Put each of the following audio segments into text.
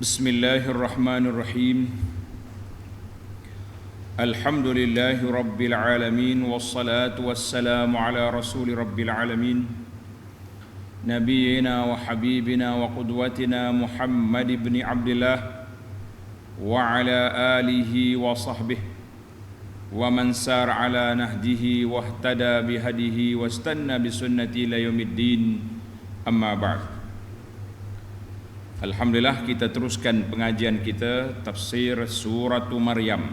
Bismillahirrahmanirrahim. Alhamdulillahi rabbil alamin, wassalatu wassalamu ala rasuli rabbil alamin, nabiyyina wa habibina wa qudwatina Muhammad ibn Abdullah wa ala alihi wa sahbihi wa man sar ala nahdihi wa ihtada bihadihi wa istanna bisunnati ila yaumiddin. Amma ba'd. Alhamdulillah, kita teruskan pengajian kita tafsir surah Maryam.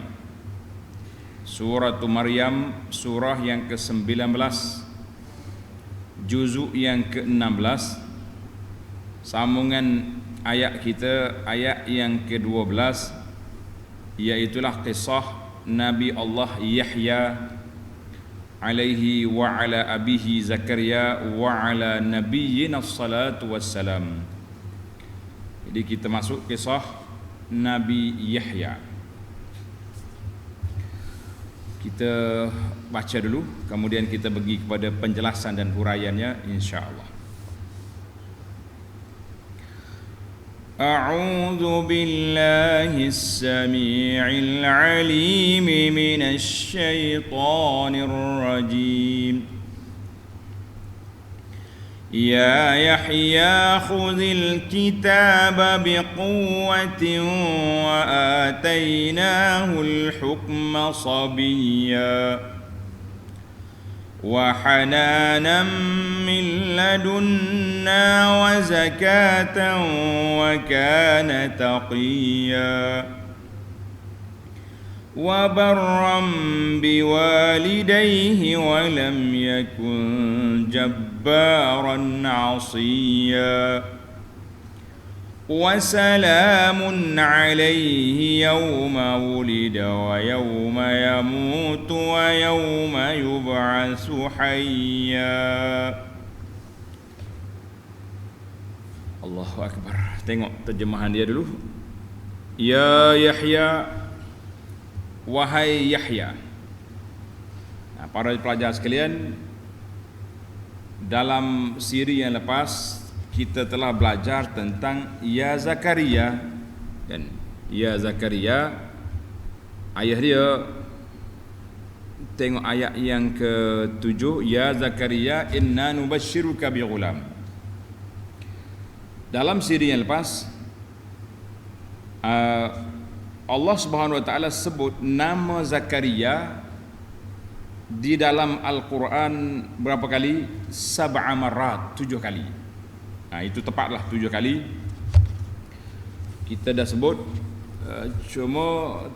Surah Maryam, surah yang ke-19, juzuk yang ke-16. Sambungan ayat kita ayat yang ke-12, iaitulah kisah Nabi Allah Yahya alaihi wa ala abihi Zakaria wa ala nabiyyina salatu wassalam. Jadi kita masuk kisah Nabi Yahya. Kita baca dulu, kemudian kita pergi kepada penjelasan dan huraiannya insya-Allah. A'udzu billahis samii'il 'aliim minasy syaithaanir rajiim. يا يحيى خذ الكتاب بقوة وآتيناه الحكم صبيا وحنانا من لدنا وزكاة وكان تقيا وبرا بوالديه ولم يكن جبارا عصيا وسلام عليه يوم ولد ويوم يموت ويوم يبعث حيا. Allahu Akbar. Tengok terjemahan dia dulu. Ya Yahya, wahai Yahya. Para pelajar sekalian, dalam siri yang lepas kita telah belajar tentang Ya Zakaria. Dan Ya Zakaria, ayah dia, tengok ayat yang ke-7, Ya Zakaria inna nubashiruka bighulam. Dalam siri yang lepas Allah Subhanahu wa taala sebut nama Zakaria di dalam Al-Quran berapa kali? 7 marat, 7 kali. Itu tepatlah 7 kali. Kita dah sebut, cuma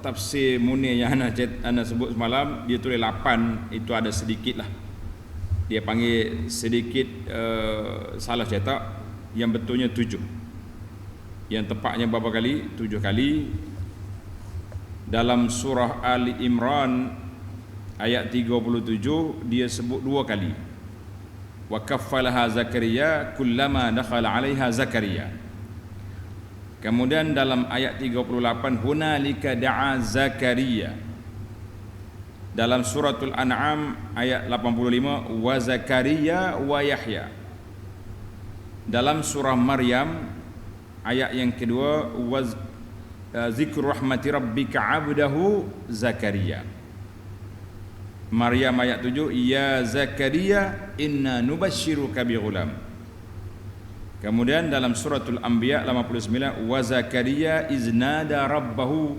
tafsir Munir yang ana sebut semalam, dia tulis 8, itu ada sedikit lah. Dia panggil sedikit salah cetak, yang betulnya 7. Yang tepatnya berapa kali? 7 kali. Dalam surah Ali Imran ayat 37 dia sebut 2 kali. Wa kaffalaha Zakaria kullama dakhala 'alaiha Zakaria. Kemudian dalam ayat 38 hunalika da'a Zakaria. Dalam suratul An'am ayat 85 wa Zakaria wa Yahya. Dalam surah Maryam ayat yang kedua zikru rahmati rabbika 'abdahu Zakaria. Maryam ayat 7, Ya Zakaria inna nubashiruka bighulam. Kemudian dalam suratul Anbiya 89 wa Zakaria iznada rabbahu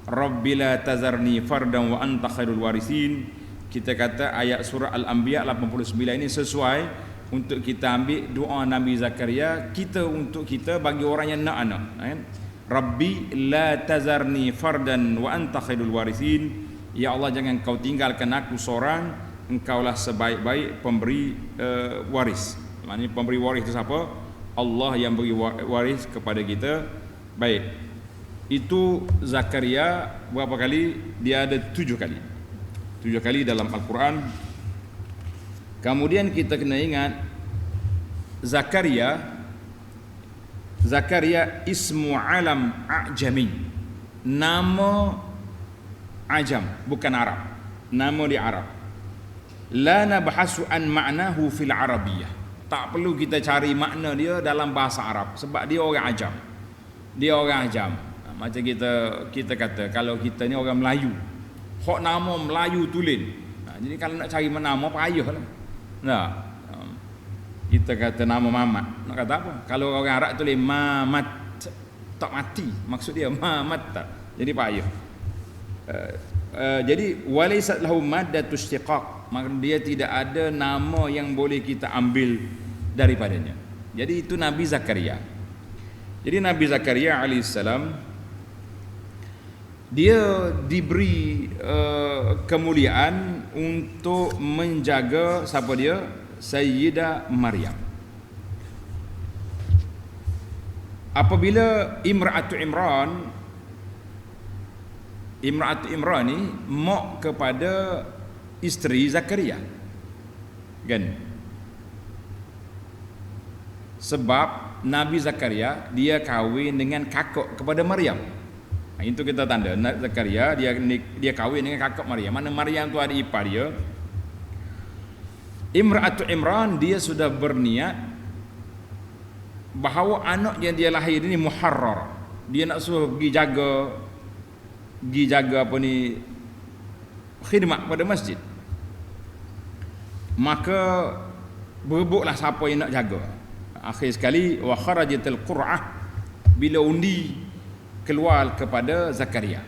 rabbi la tazarni fardan wa anta khairul warithin. Kita kata ayat surah Al-Anbiya 89 ini sesuai untuk kita ambil doa Nabi Zakaria, untuk kita bagi orang yang nak anak, kan? Rabbi la tazarni fardan wa anta khairul warithin. Ya Allah, jangan kau tinggalkan aku seorang, engkaulah sebaik-baik pemberi waris. Maksudnya pemberi waris itu siapa? Allah yang beri waris kepada kita. Baik. Itu Zakaria berapa kali? Dia ada 7 kali. 7 kali dalam Al-Quran. Kemudian kita kena ingat Zakaria ismu alam a'jami, nama ajam, bukan Arab, nama di Arab. La nabhasu an ma'nahu fil arabiyyah, tak perlu kita cari makna dia dalam bahasa Arab sebab dia orang ajam. dia orang ajam. Macam kita kata kalau kita ni orang Melayu, hok nama Melayu tulen. Jadi kalau nak cari nama payahlah. Nah, kita kata nama Mamat. Nak kata apa? Kalau orang Arab tulis Mamat, tak mati. Maksud dia Mamat tak. Jadi payah. Jadi walaysat lahu maddatu istiqaq, maka dia tidak ada nama yang boleh kita ambil daripadanya. Jadi itu Nabi Zakaria. Jadi Nabi Zakaria alaihissalam dia diberi kemuliaan untuk menjaga siapa dia? Sayyidah Maryam. Apabila Imra'atu Imran ni mak kepada isteri Zakaria, kan? Sebab Nabi Zakaria dia kahwin dengan kakak kepada Maryam. Itu kita tanda Zakaria dia kahwin dengan kakak Maryam. Mana Maryam tu ada ipar dia. Imra'atu Imran dia sudah berniat bahawa anak yang dia lahir ini muharrar. Dia nak suruh pergi jaga apa ni, khidmat pada masjid. Maka berebutlah siapa yang nak jaga. Akhir sekali wa kharajatil qur'ah, bila undi keluar kepada Zakaria.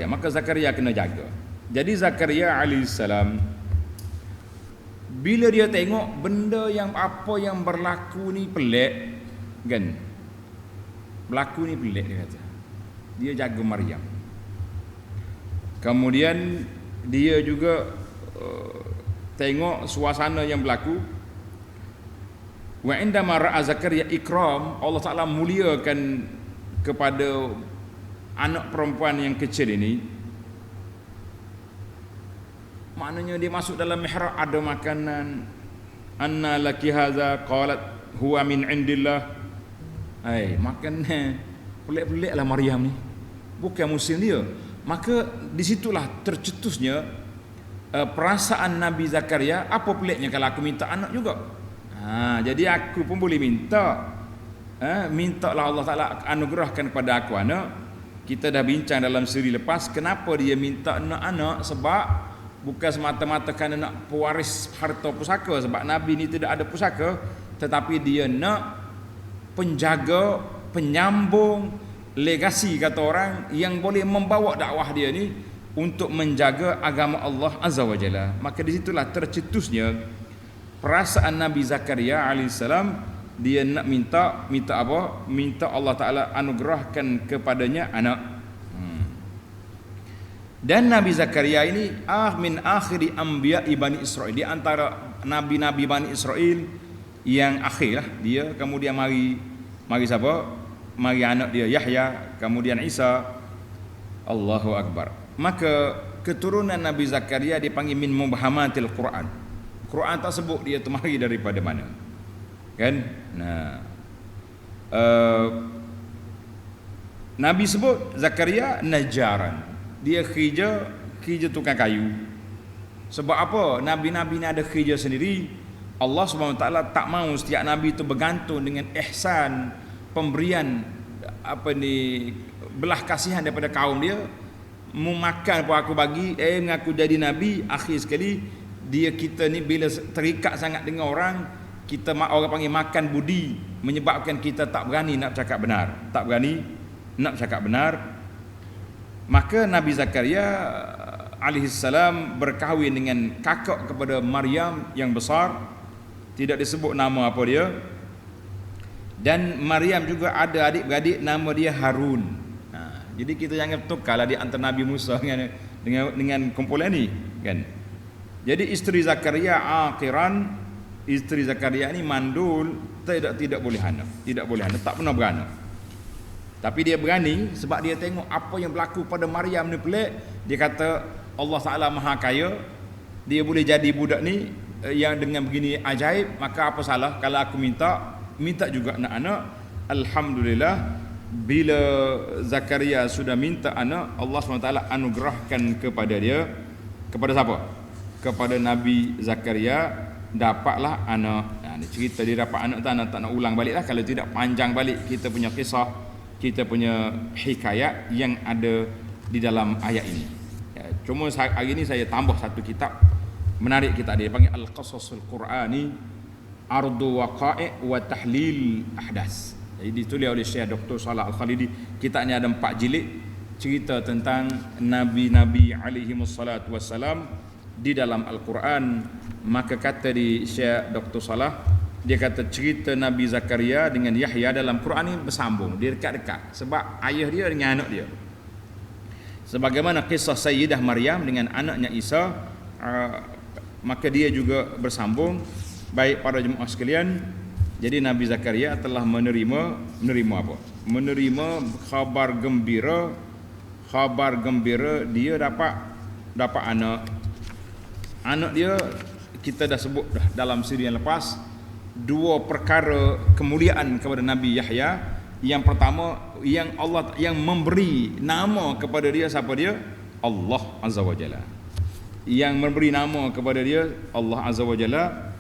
Maka Zakaria kena jaga. Jadi Zakaria alaihissalam bila dia tengok benda yang apa yang berlaku ni pelik, kan? Berlaku ni pelik, dia kata. Dia jaga Maryam. Kemudian dia juga tengok suasana yang berlaku. Wa indama ra'a Zakaria ikram, Allah Taala muliakan kepada anak perempuan yang kecil ini. Maknanya dia masuk dalam mihrab ada makanan. Anna laki hadza qalat huwa min indillah. Makan pelik-peliklah Maryam ni. Bukan musim dia. Maka disitulah tercetusnya perasaan Nabi Zakaria, apa peliknya kalau aku minta anak juga. Jadi aku pun boleh minta. Mintalah Allah Ta'ala anugerahkan kepada aku anak. Kita dah bincang dalam siri lepas kenapa dia minta anak-anak, sebab bukan semata-mata kerana nak pewaris harta pusaka, sebab Nabi ni tidak ada pusaka, tetapi dia nak penjaga, penyambung legasi kata orang yang boleh membawa dakwah dia ni untuk menjaga agama Allah Azza wa Jalla. Maka di situlah tercetusnya perasaan Nabi Zakaria alaihissalam. Dia nak minta apa? Minta Allah Ta'ala anugerahkan kepadanya anak. Dan Nabi Zakaria ini min akhiri anbiya Bani Israel, di antara nabi-nabi Bani Israel yang akhir lah dia. Kemudian mari siapa? Mari anak dia Yahya, kemudian Isa. Allahu Akbar. Maka keturunan Nabi Zakaria dipanggil min mubhamatil Quran. Quran tak sebut dia tu mari daripada mana, kan? Nabi sebut Zakaria najaran, dia kerja tukang kayu. Sebab apa? Nabi-nabi ni ada kerja sendiri. Allah SWT tak mahu setiap nabi itu bergantung dengan ihsan, pemberian apa ni, belah kasihan daripada kaum dia. Mu makan pun aku bagi, mengaku jadi nabi. Akhir sekali kita ni bila terikat sangat dengan orang, kita orang panggil makan budi, menyebabkan kita tak berani nak cakap benar. Maka Nabi Zakaria alaihissalam berkahwin dengan kakak kepada Maryam yang besar, tidak disebut nama apa dia. Dan Maryam juga ada adik-beradik, nama dia Harun. Jadi kita jangan tukarlah di antara Nabi Musa dengan kumpulan ni, kan? Jadi isteri Zakaria akhiran, isteri Zakaria ni mandul, tidak boleh anak, tak pernah beranak. Tapi dia berani sebab dia tengok apa yang berlaku pada Maryam ni pelik. Dia kata Allah Ta'ala Maha Kaya, dia boleh jadi budak ni yang dengan begini ajaib, maka apa salah kalau aku minta juga anak-anak. Alhamdulillah, bila Zakaria sudah minta anak, Allah SWT anugerahkan kepada dia. Kepada siapa? Kepada Nabi Zakaria, dapatlah anak. Ni cerita dia dapat anak tak nak ulang balik lah. Kalau tidak panjang balik kita punya kisah, kita punya hikayat yang ada di dalam ayat ini. Cuma hari ini saya tambah satu kitab menarik, kitab dia panggil Al-Qasasul Qur'ani Ardu Waqa'i' wa Tahlil Ahdas. Jadi ditulis oleh Syekh Dr. Salah Al-Khalidi. Kitab ni ada 4 jilid, cerita tentang nabi-nabi alaihi wassalatu wassalam di dalam Al-Quran. Maka kata di Syekh Dr. Salah, dia kata cerita Nabi Zakaria dengan Yahya dalam Quran ni bersambung, dia dekat-dekat sebab ayah dia dengan anak dia. Sebagaimana kisah Sayyidah Maryam dengan anaknya Isa, maka dia juga bersambung. Baik para jemaah sekalian, jadi Nabi Zakaria telah menerima apa? Menerima khabar gembira dia dapat anak. Anak dia kita dah sebut dah dalam siri yang lepas, 2 perkara kemuliaan kepada Nabi Yahya. Yang pertama, yang Allah yang memberi nama kepada dia, siapa dia? Allah Azza wa Jalla. Yang memberi nama kepada dia Allah Azza wa Jalla,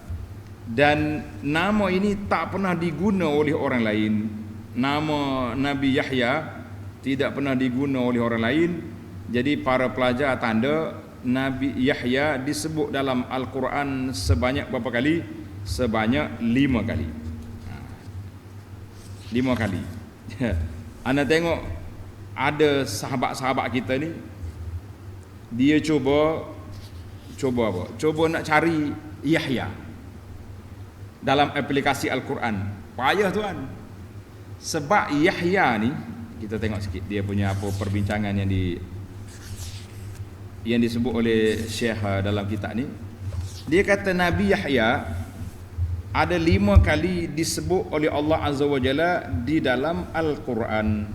dan nama ini tak pernah diguna oleh orang lain. Nama Nabi Yahya tidak pernah diguna oleh orang lain. Jadi para pelajar tanda Nabi Yahya disebut dalam Al-Quran sebanyak berapa kali? Sebanyak 5 kali. 5 kali. Anda tengok ada sahabat-sahabat kita ni, dia cuba apa? Cuba nak cari Yahya dalam aplikasi Al-Quran. Payah tuan. Sebab Yahya ni, kita tengok sikit dia punya apa perbincangan yang disebut oleh Syekh dalam kitab ni. Dia kata Nabi Yahya ada 5 kali disebut oleh Allah Azza wa Jalla di dalam Al-Quran.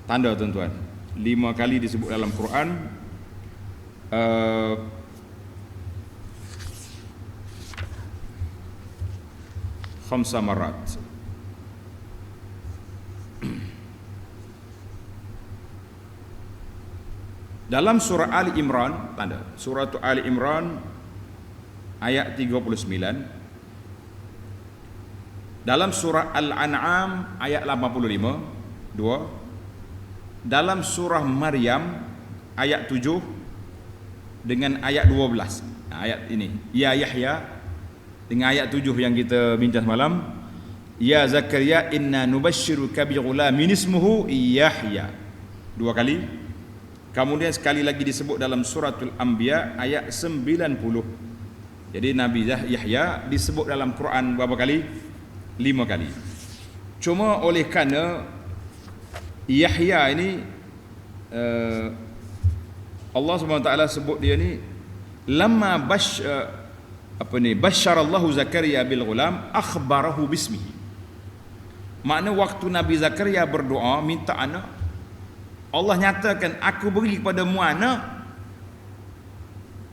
Tanda tuan-tuan, 5 kali disebut dalam Quran. Khamsa marat. Dalam surah Ali Imran, tanda surah Ali Imran ayat 39. Dalam surah Al-An'am ayat 85, 2. Dalam surah Maryam ayat 7 dengan ayat 12. Ayat ini, ya Yahya, dengan ayat 7 yang kita bincang semalam, ya Zakaria inna nubashshiruka bi ghulamin ismuhu Yahya. 2 kali. Kemudian sekali lagi disebut dalam suratul Anbiya ayat 90. Jadi Nabi Yahya disebut dalam Quran berapa kali? 5 kali. Cuma oleh kerana Yahya ini Allah SWT sebut dia ni lamma basyarallahu Zakaria bil ghulam akhbarahu bismihi. Makna waktu Nabi Zakaria berdoa minta anak, Allah nyatakan aku beri kepadamu anak,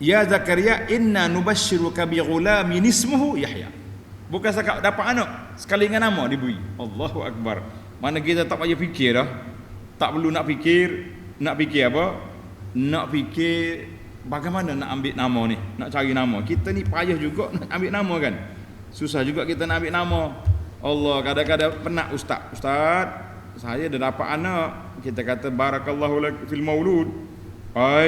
ya Zakaria inna nubashshiruka bi ghulamin ismuhu Yahya. Bukan sekadar dapat anak, sekali dengan nama diberi. Allahu Akbar. Mana kita tak payah fikir dah. Tak perlu nak fikir apa? Nak fikir bagaimana nak ambil nama ni, nak cari nama. Kita ni payah juga nak ambil nama kan. Susah juga kita nak ambil nama. Allah, kadang-kadang penat ustaz, saya dah dapat anak. Kita kata barakallahu lak fil maulud.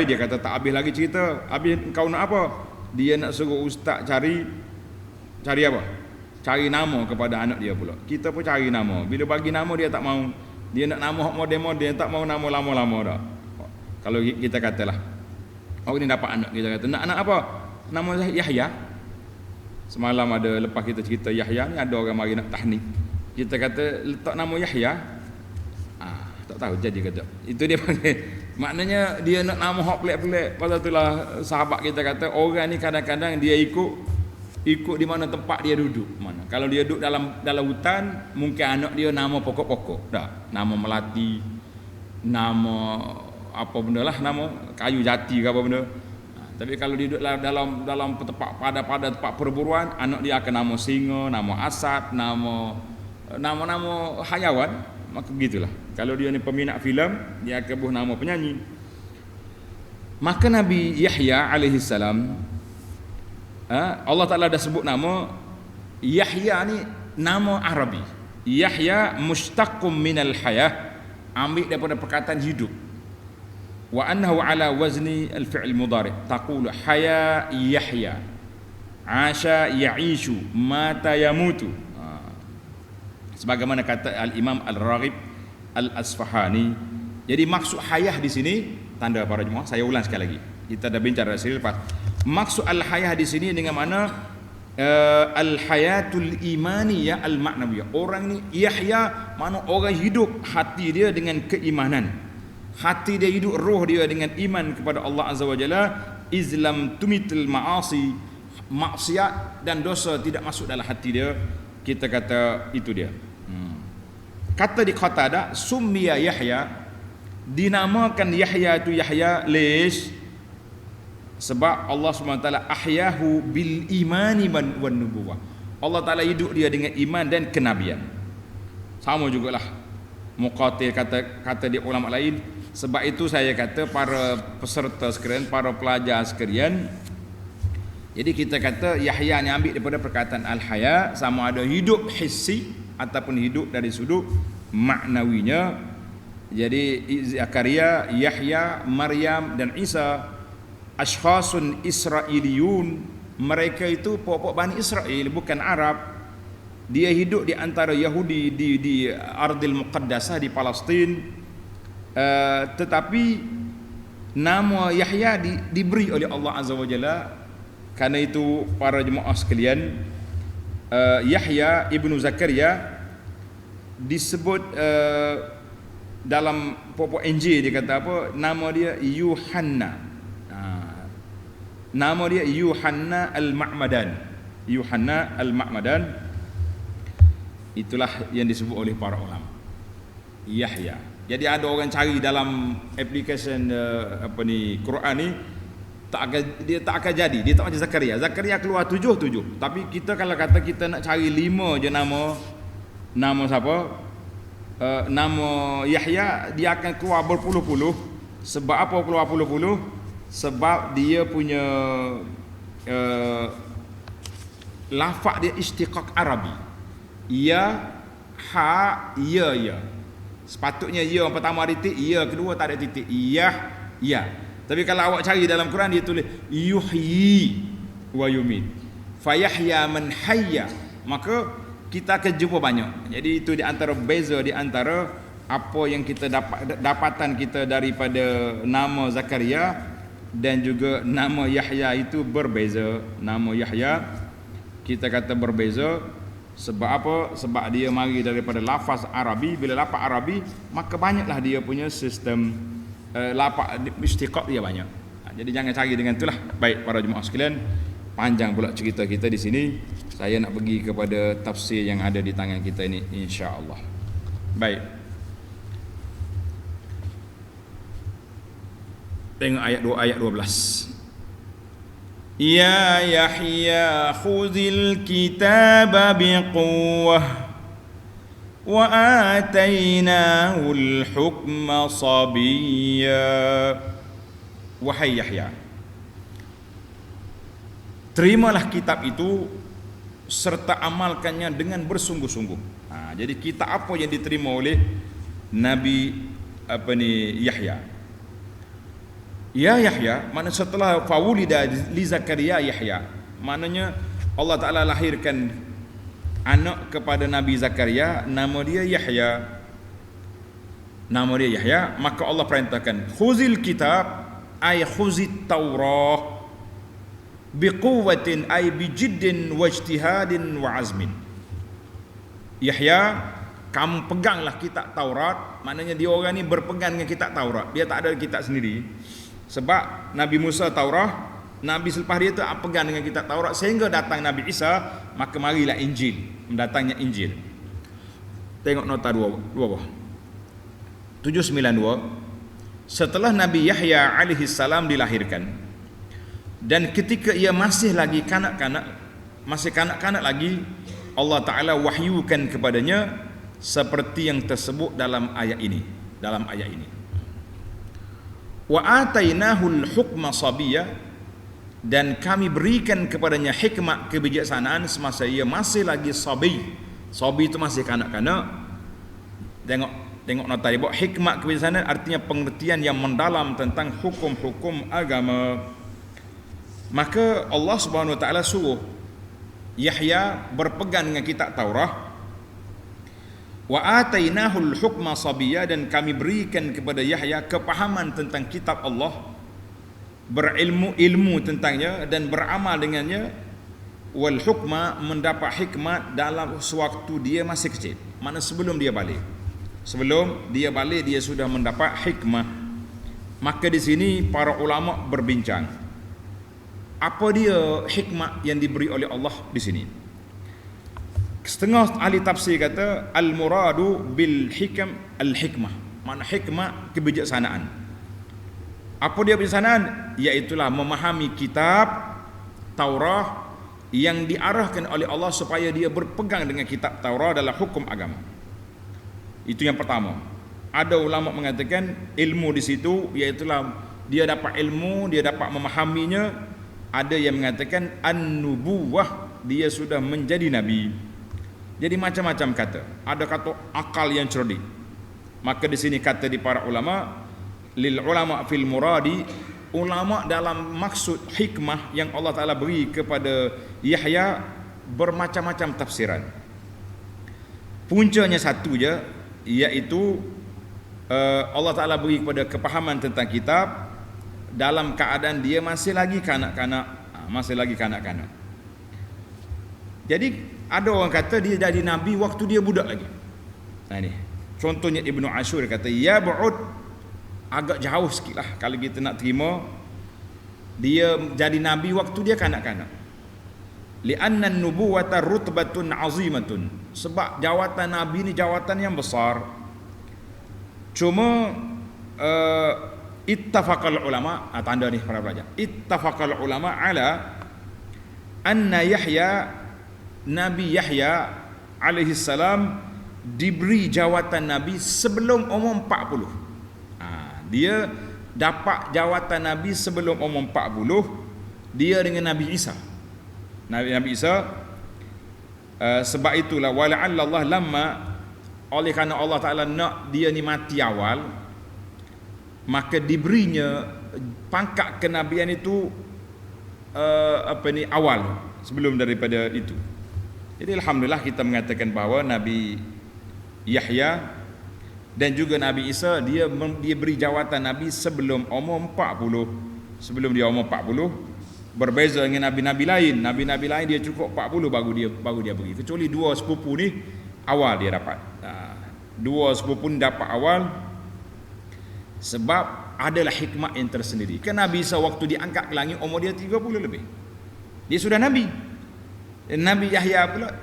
Dia kata tak habis lagi cerita. Habis kau nak apa? Dia nak suruh ustaz cari apa? Cari nama kepada anak dia pula. Kita pun cari nama. Bila bagi nama dia tak mau. Dia nak nama model-model, tak mau nama lama-lama dah. Kalau kita katalah, orang ni dapat anak, kita kata nak anak apa? Nama Yahya. Semalam ada, lepas kita cerita Yahya ni, ada orang mari nak tahnik. Kita kata letak nama Yahya. Tak tahu jadi ke tak. Itu dia panggil. Maknanya dia nak nama hok pelik-pelik. Pasal itulah sahabat kita kata orang ni kadang-kadang dia ikut di mana tempat dia duduk. Mana? Kalau dia duduk dalam hutan, mungkin anak dia nama pokok-pokok. Dah, nama melati, nama apa benda lah, nama kayu jati ke apa benda. Tapi kalau dia duduk dalam tempat pada tempat perburuan, anak dia akan nama singa, nama asad, nama hayawan. Maka begitulah. Kalau dia ni peminat filem, dia akan buh nama penyanyi. Maka Nabi Yahya alaihi salam, Allah Ta'ala dah sebut nama Yahya ni nama Arabi. Yahya mustaqqum minal hayah, ambil daripada perkataan hidup. Wa annahu ala wazni al-fi'l mudhari', taqulu haya Yahya, asha ya'ishu, mata yamutu. Sebagaimana kata Al-Imam Al-Raghib Al-Asfahani. Jadi maksud hayah di sini, tanda para jemaah, saya ulang sekali lagi. Kita dah bincang dari sini lepas. Maksud al-hayah di sini dengan mana al-hayatul imaniyah al-ma'nawiyah. Orang ni Yahya, mana orang hidup hati dia dengan keimanan. Hati dia hidup, roh dia dengan iman kepada Allah Azza wa Jalla. Izlam tumitul ma'asi, maksiat dan dosa tidak masuk dalam hati dia. Kita kata itu dia. Kata di Qatadah, summiya Yahya, dinamakan Yahya itu Yahya, lish, sebab Allah SWT ahyahu bil imani wan nubuwah. Allah Ta'ala hidup dia dengan iman dan kenabian. Sama jugalah Muqatil kata di ulama lain. Sebab itu saya kata para peserta sekalian, para pelajar sekalian, jadi kita kata Yahya ni ambil daripada perkataan al-haya, sama ada hidup hissi ataupun hidup dari sudut maknawinya. Jadi Zakaria, Yahya, Maryam dan Isa ashkhasun Israiliyun, mereka itu pokok Bani Israel, bukan Arab. Dia hidup di antara Yahudi di Ardil Muqaddasah di Palestin. Tetapi nama Yahya diberi oleh Allah Azza wa Jalla. Karena itu para jemaah sekalian, Yahya ibnu Zakaria disebut dalam pokok Injil, dia kata apa? Nama dia Yuhanna. Nama dia Yuhanna al-Ma'madan. Yuhanna al-Ma'madan. Itulah yang disebut oleh para ulama, Yahya. Jadi ada orang cari dalam application Quran ni, dia tak akan jadi. Dia tak macam Zakaria. Zakaria keluar 7. Tapi kita kalau kata kita nak cari 5 je nama siapa? Nama Yahya, dia akan keluar berpuluh-puluh. Sebab apa keluar puluh-puluh? Sebab dia punya lafaz dia istiqaq Arabi. Ya, ha, ya. Sepatutnya ya yang pertama ada titik, ya kedua tak ada titik. Ya. Tapi kalau awak cari dalam Quran, dia tulis yuhyi wa yumit. Fayahya man hayya. Maka kita akan jumpa banyak. Jadi itu di antara beza di antara apa yang kita dapatan kita daripada nama Zakaria dan juga nama Yahya itu berbeza. Nama Yahya kita kata berbeza sebab apa? Sebab dia mari daripada lafaz Arabi. Bila lafaz Arabi, maka banyaklah dia punya sistem lafaz istiqaq dia banyak. Jadi jangan cari dengan itulah. Baik para jemaah sekalian, panjang pula cerita kita di sini. Saya nak pergi kepada tafsir yang ada di tangan kita ini, insya-Allah. Baik. Tengok ayat 12. Ya Yahya khuzil kitaba biquwwah wa atainahul hukma sabiyya. Wahai Yahya, terimalah kitab itu serta amalkannya dengan bersungguh-sungguh. Jadi kitab apa yang diterima oleh Nabi Yahya? Ya Yahya, maknanya setelah fawulida li Zakaria Yahya, maknanya Allah Ta'ala lahirkan anak kepada Nabi Zakaria, nama dia Yahya. Nama dia Yahya, maka Allah perintahkan khuzil kitab ay khuzit Taurah biquwwatin ay bijiddin wajtihadin wa azmin. Yahya, kamu peganglah kitab Taurat. Maknanya dia orang ni berpegang dengan kitab Taurat. Dia tak ada kitab sendiri. Sebab Nabi Musa Taurat, Nabi selepas dia tu pegang dengan kitab Taurat sehingga datang Nabi Isa, maka marilah Injil, mendatangnya Injil. Tengok nota 2 bawah. 792. Setelah Nabi Yahya alaihi salam dilahirkan, dan ketika ia masih lagi kanak-kanak lagi, Allah Ta'ala wahyukan kepadanya seperti yang tersebut dalam ayat ini. Wa atainahul hukma sabiyya, dan kami berikan kepadanya hikmat kebijaksanaan semasa ia masih lagi sabi. Sabi itu masih kanak-kanak. Tengok nota dia, hikmat kebijaksanaan artinya pengertian yang mendalam tentang hukum-hukum agama. Maka Allah Subhanahu wa taala suruh Yahya berpegang dengan kitab Taurat. Wa atainahul hukma sabiyya, dan kami berikan kepada Yahya kepahaman tentang kitab Allah, berilmu tentangnya dan beramal dengannya. Wal hukma, mendapat hikmat dalam sewaktu dia masih kecil, mana sebelum dia balik. Sebelum dia balik dia sudah mendapat hikmah. Maka di sini para ulama berbincang, apa dia hikmat yang diberi oleh Allah di sini. Setengah ahli tafsir kata al-muradu bil hikam al-hikmah, makna hikmah kebijaksanaan. Apa dia kebijaksanaan? Iaitulah memahami kitab Taurat yang diarahkan oleh Allah supaya dia berpegang dengan kitab Taurat dalam hukum agama. Itu yang pertama. Ada ulama mengatakan ilmu di situ iaitulah dia dapat ilmu, dia dapat memahaminya. Ada yang mengatakan an-nubuwah, dia sudah menjadi nabi. Jadi macam-macam kata. Ada kata akal yang cerdik. Maka di sini kata di para ulama, lil ulama fil muradi, ulama dalam maksud hikmah yang Allah Taala beri kepada Yahya bermacam-macam tafsiran. Puncanya satu je, iaitu Allah Taala beri kepada kepahaman tentang kitab dalam keadaan dia masih lagi kanak-kanak, Jadi ada orang kata dia jadi nabi waktu dia budak lagi. Nah ini contohnya Ibnu Ashur kata, ya bu'ud, agak jauh sikit lah kalau kita nak terima dia jadi nabi waktu dia kanak-kanak. Li'anna an-nubuwata rutbatun azimatun, sebab jawatan nabi ni jawatan yang besar. Cuma ittafaqal ulama, tanda ni para pelajar, ittafaqal ulama ala anna Yahya, Nabi Yahya alaihi salam diberi jawatan Nabi sebelum umur 40. Dia dapat jawatan Nabi sebelum umur 40. Dia dengan Nabi Isa. Nabi Isa, sebab itulah wala'alla Allah lamma, oleh kerana Allah Ta'ala nak dia ni mati awal, maka diberinya pangkat kenabian itu awal sebelum daripada itu. Jadi alhamdulillah kita mengatakan bahawa Nabi Yahya dan juga Nabi Isa dia beri jawatan Nabi sebelum umur 40. Sebelum dia umur 40, berbeza dengan nabi-nabi lain. Nabi-nabi lain dia cukup 40 baru dia beri. Kecuali dua sepupu ni awal dia dapat. Dua sepupu ni dapat awal sebab adalah hikmah yang tersendiri. Kan Nabi Isa waktu diangkat ke langit umur dia 30 lebih. Dia sudah nabi. Nabi Yahya pula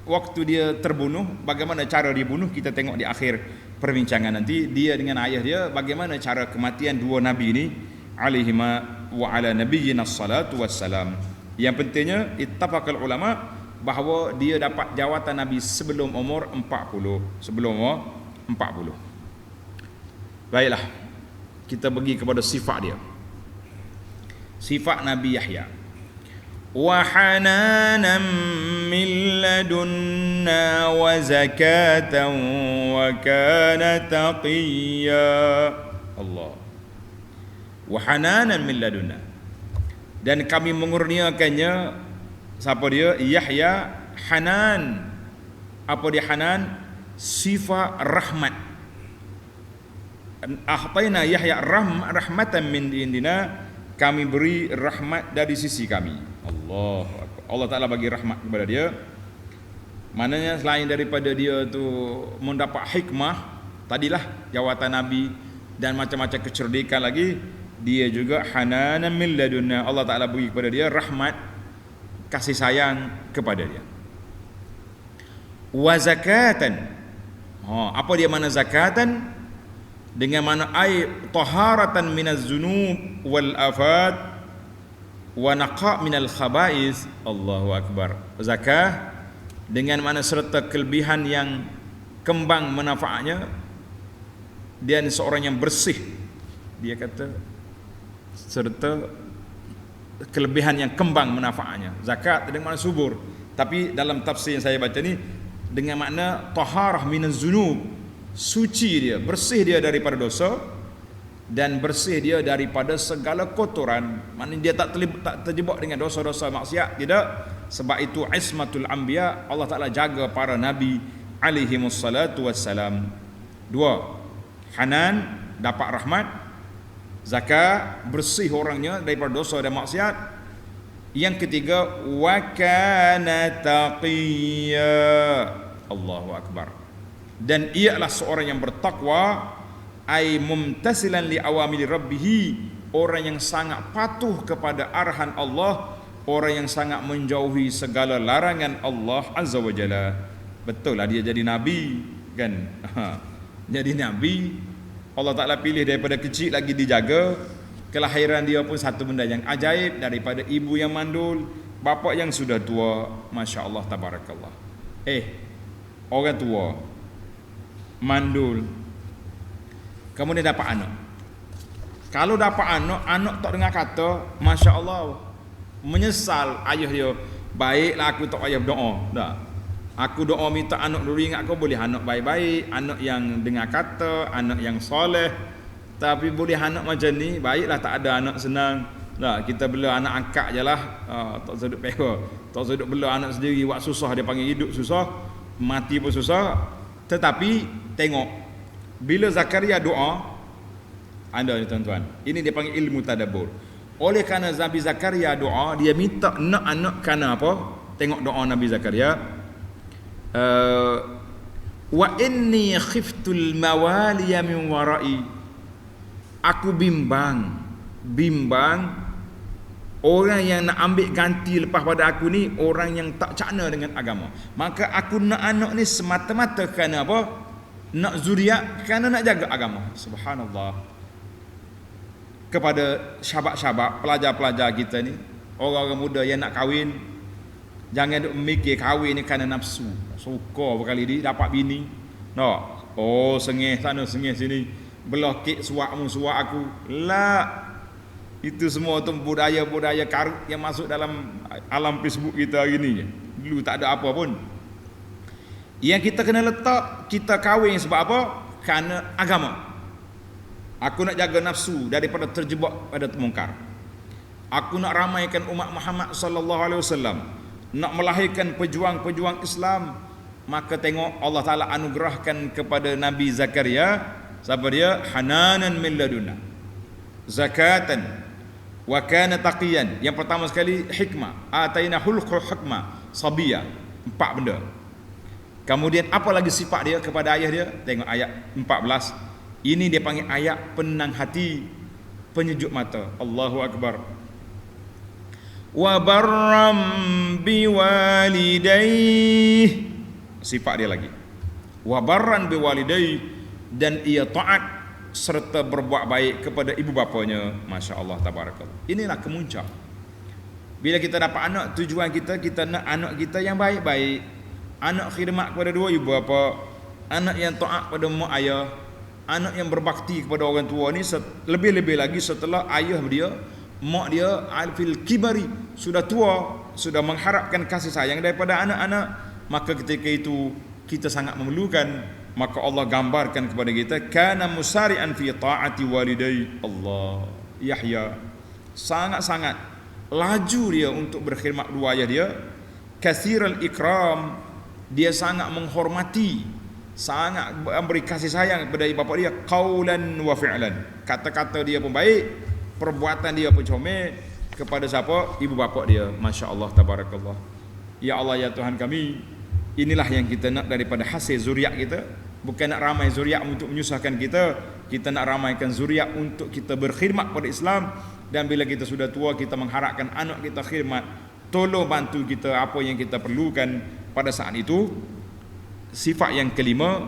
waktu dia terbunuh, bagaimana cara dia bunuh kita tengok di akhir perbincangan nanti. Dia dengan ayah dia, bagaimana cara kematian dua nabi ini alaihima wa ala nabiyyina salatu wassalam. Yang pentingnya ittafaqal ulama bahawa dia dapat jawatan nabi sebelum umur 40. Sebelum umur 40. Baiklah, kita pergi kepada sifat dia. Sifat Nabi Yahya. Wa hananan min ladunna wa zakatan wa kana taqiyya. Allah. Wa hananan min ladunna, dan kami mengurniakannya, siapa dia? Yahya, hanan. Apa dia hanan? Sifat rahmat. Ahtaina Yahya rahmatan min indina, kami beri rahmat dari sisi kami. Allah Ta'ala bagi rahmat kepada dia. Maknanya selain daripada dia tu mendapat hikmah, tadilah jawatan Nabi dan macam-macam kecerdikan lagi, dia juga hananan min ladunna, Allah Ta'ala beri kepada dia rahmat, kasih sayang kepada dia. Wa zakatan, apa dia mana zakatan? Dengan mana taharatan minaz zunub wal afat wa naqa minal khaba'is. Allahu akbar. Zakah dengan mana serta kelebihan yang kembang manfaatnya, dan seorang yang bersih, dia kata, serta kelebihan yang kembang manfaatnya. Zakat dengan makna subur. Tapi dalam tafsir yang saya baca ni dengan makna taharah minaz zunub, suci dia, bersih dia daripada dosa dan bersih dia daripada segala kotoran. Maknanya dia tak terjebak dengan dosa-dosa maksiat, tidak. Sebab itu ismatul anbiya, Allah Taala jaga para nabi alaihi wassalatu wassalam. 2, hanan, dapat rahmat. Zakat, bersih orangnya daripada dosa dan maksiat. Yang ketiga, wa kana taqiyya. Allahu akbar. Dan ialah seorang yang bertakwa, ai mumtasilan li awamiri rabbih, orang yang sangat patuh kepada arahan Allah, orang yang sangat menjauhi segala larangan Allah azza wa jalla. Betul lah dia jadi nabi kan. Jadi nabi, Allah Ta'ala pilih daripada kecil lagi dijaga. Kelahiran dia pun satu benda yang ajaib, daripada ibu yang mandul, bapa yang sudah tua. Masya Allah, tabarakallah. Orang tua mandul, kemudian dapat anak. Kalau dapat anak tak dengar kata, Masya Allah, menyesal ayah dia. Baiklah aku tak payah berdoa. Tak. Aku doa minta anak dulu, ingat kau boleh anak baik-baik, anak yang dengar kata, anak yang soleh. Tapi boleh anak macam ni, baiklah tak ada anak senang. Nah, kita bela anak angkat je lah. Tak sedut pera. Tak sedut bela anak sendiri, buat susah, dia panggil hidup susah, mati pun susah. Tetapi tengok, bila Zakaria doa, anda ni tuan-tuan, ini dia panggil ilmu tadabbur. Oleh kerana Nabi Zakaria doa, dia minta nak anak kerana apa? Tengok doa Nabi Zakaria. Wa inni khiftul mawaliya min warai. Aku bimbang orang yang nak ambil ganti lepas pada aku ni orang yang tak cakna dengan agama. Maka aku nak anak ni semata-mata kerana apa? Nak zuriat, kerana nak jaga agama. Subhanallah. Kepada syabab-syabab, pelajar-pelajar kita ni, orang-orang muda yang nak kahwin, jangan duk mikir kahwin ni kerana nafsu. Suka berkali ni dapat bini. No. Oh, sengih sana, sengih sini. Belah kek suakmu, suak aku. La. Itu semua tu budaya-budaya karut yang masuk dalam alam Facebook kita hari ni. Dulu tak ada apa pun. Yang kita kena letak, kita kahwin sebab apa? Kerana agama. Aku nak jaga nafsu daripada terjebak pada mungkar. Aku nak ramaikan umat Muhammad sallallahu alaihi wasallam, nak melahirkan pejuang-pejuang Islam. Maka tengok Allah Taala anugerahkan kepada Nabi Zakaria, siapa dia? Hananan min ladunna, zakatan, wa kana taqiyan. Yang pertama sekali hikmah, ataina hulqul hikmah, sabiyah. 4 benda. Kemudian apa lagi sifat dia kepada ayah dia? Tengok ayat 14. Ini dia panggil ayat penenang hati, penyejuk mata. Allahu akbar. Wa barram biwalidayhi. Sifat dia lagi. Wa barran biwalidayhi, dan ia taat serta berbuat baik kepada ibu bapanya. Masya Allah, tabarakallah. Inilah kemuncak. Bila kita dapat anak, tujuan kita nak anak kita yang baik-baik, anak khidmat kepada dua ibu bapa, anak yang taat pada mak ayah, anak yang berbakti kepada orang tua ni. Lebih-lebih lagi setelah ayah dia, mak dia alfil kibari, sudah tua, sudah mengharapkan kasih sayang daripada anak-anak. Maka ketika itu kita sangat memerlukan. Maka Allah gambarkan kepada kita, kana musari'an fi ta'ati walidai. Allah, Yahya sangat-sangat laju dia untuk berkhidmat dua ayah dia. Katsiral ikram, dia sangat menghormati, sangat memberi kasih sayang kepada ibu bapa dia. Qaulan wa fi'lan, kata-kata dia pun baik, perbuatan dia pun comel kepada siapa? Ibu bapa dia. Masya Allah, tabarakallah. Ya Allah, ya Tuhan kami, inilah yang kita nak daripada hasil zuriat kita. Bukan nak ramai zuriat untuk menyusahkan kita. Kita nak ramaikan zuriat untuk kita berkhidmat pada Islam. Dan bila kita sudah tua, kita mengharapkan anak kita khidmat, tolong bantu kita apa yang kita perlukan pada saat itu. Sifat yang kelima,